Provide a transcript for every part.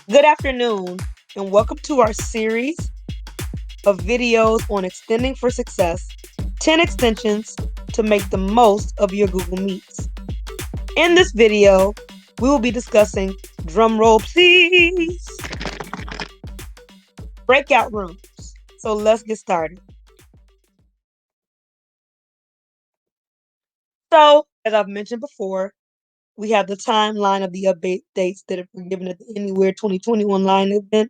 Good afternoon, and welcome to our series of videos on extending for success 10 extensions to make the most of your Google Meets. In this video, we will be discussing, drum roll please, breakout rooms. So let's get started. So, as I've mentioned before, we have the timeline of the update dates that were given at the Anywhere 2021 line event.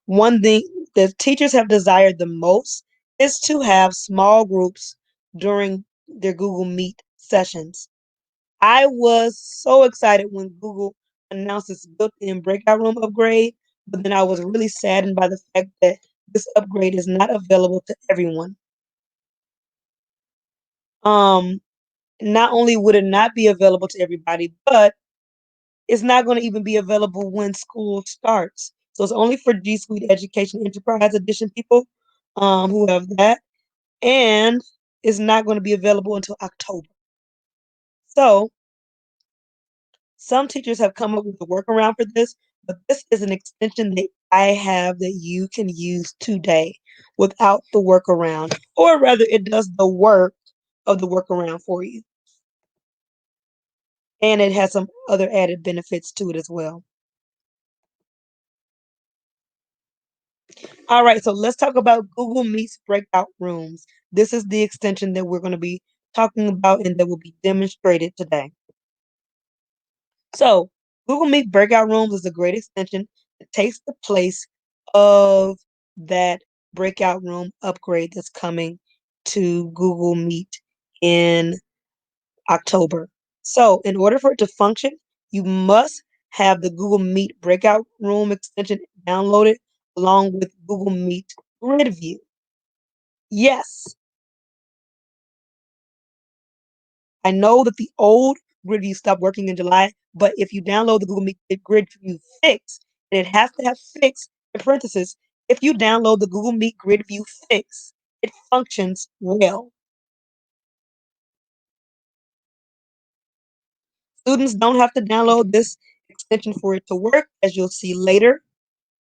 One thing that teachers have desired the most is to have small groups during their Google Meet sessions. I was so excited when Google announced its built-in breakout room upgrade, but then I was really saddened by the fact that this upgrade is not available to everyone. Um, Not only would it not be available to everybody, but it's not going to even be available when school starts. So it's only for G Suite Education Enterprise Edition people who have that, and it's not going to be available until October. So some teachers have come up with a workaround for this, but this is an extension that I have that you can use today without the workaround, or rather, it does the work of the workaround for you, and it has some other added benefits to it as well. All right, so let's talk about Google Meets breakout rooms. This is the extension that we're going to be talking about and that will be demonstrated today. So, Google Meet breakout rooms is a great extension that takes the place of that breakout room upgrade that's coming to Google Meet in October. So, in order for it to function, you must have the Google Meet breakout room extension downloaded along with Google Meet Grid View. Yes, I know that the old grid view stopped working in July, but if you download the Google Meet Grid View Fix, and it has to have fix in parentheses, if you download the Google Meet Grid View Fix, it functions well. Students don't have to download this extension for it to work, as you'll see later,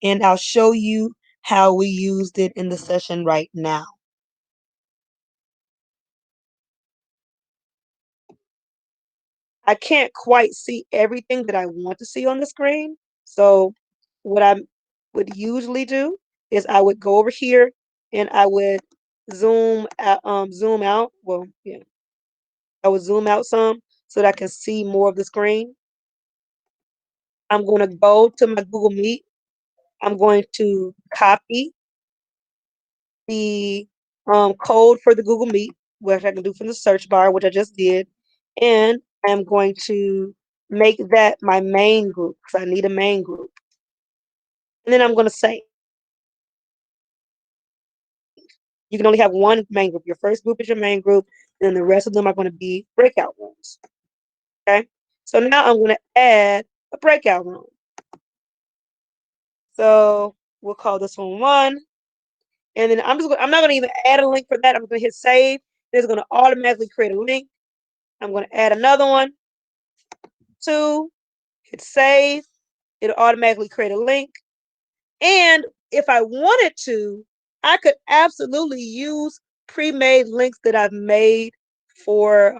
and I'll show you how we used it in the session right now. I can't quite see everything that I want to see on the screen. So what I would usually do is I would go over here and I would zoom out. Well, yeah, I would zoom out some so that I can see more of the screen. I'm going to go to my Google Meet. I'm going to copy the code for the Google Meet, which I can do from the search bar, which I just did. And I'm going to make that my main group because I need a main group. And then I'm going to save. You can only have one main group. Your first group is your main group, and then the rest of them are going to be breakout rooms. Okay. So now I'm going to add a breakout room. So we'll call this one 1. And then I'm not going to even add a link for that. I'm going to hit save. It's going to automatically create a link. I'm going to add another one, 2, hit save. It'll automatically create a link. And if I wanted to, I could absolutely use pre-made links that I've made for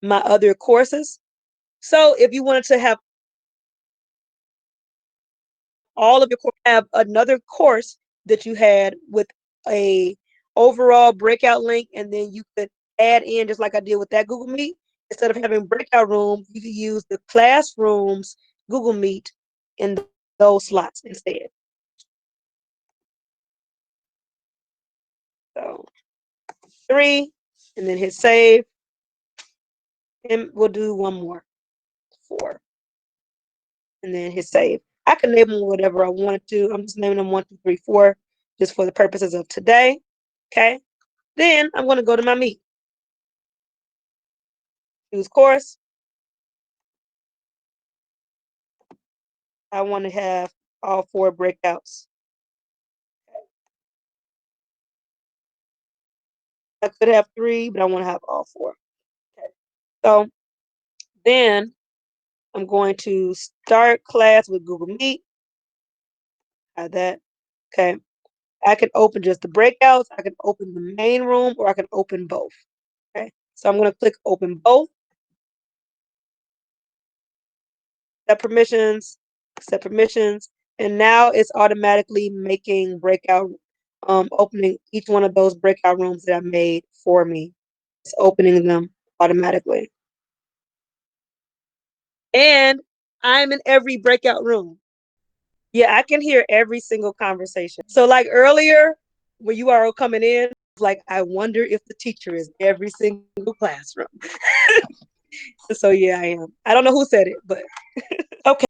my other courses. So if you wanted to have all of your course, have another course that you had with a overall breakout link, and then you could add in, just like I did with that Google Meet, instead of having breakout rooms, you could use the classrooms Google Meet in those slots instead. So 3, and then hit save, and we'll do one more, 4, and then hit save. I can name them whatever I wanted to. I'm just naming them 1, 2, 3, 4, just for the purposes of today. Okay. Then I'm going to go to my Meet. Choose course. I want to have all 4 breakouts. I could have 3, but I want to have all 4. Okay. So then I'm going to start class with Google Meet. Add that. Okay. I can open just the breakouts. I can open the main room, or I can open both. Okay. So I'm going to click open both. Set permissions, and now it's automatically making breakout, opening each one of those breakout rooms that I made for me. It's opening them automatically. And I'm in every breakout room. Yeah, I can hear every single conversation. So like earlier, when you are coming in, like, I wonder if the teacher is in every single classroom. So yeah, I am. I don't know who said it, but okay.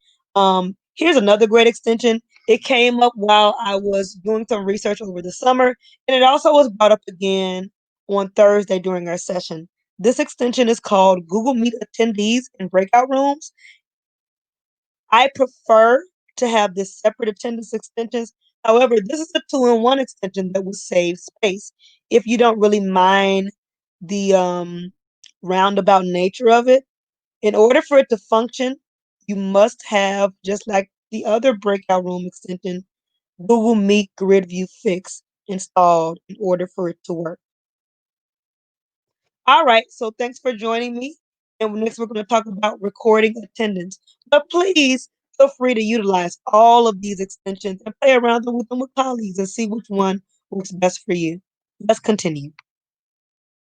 Here's another great extension. It came up while I was doing some research over the summer, and it also was brought up again on Thursday during our session. This extension is called Google Meet Attendees in Breakout Rooms. I prefer to have this separate attendance extensions. However, this is a two-in-one extension that will save space if you don't really mind the roundabout nature of it. In order for it to function, you must have, just like the other breakout room extension, Google Meet Grid View Fix installed in order for it to work. All right, so thanks for joining me. And next, we're going to talk about recording attendance. But please feel free to utilize all of these extensions and play around with them with colleagues and see which one works best for you. Let's continue.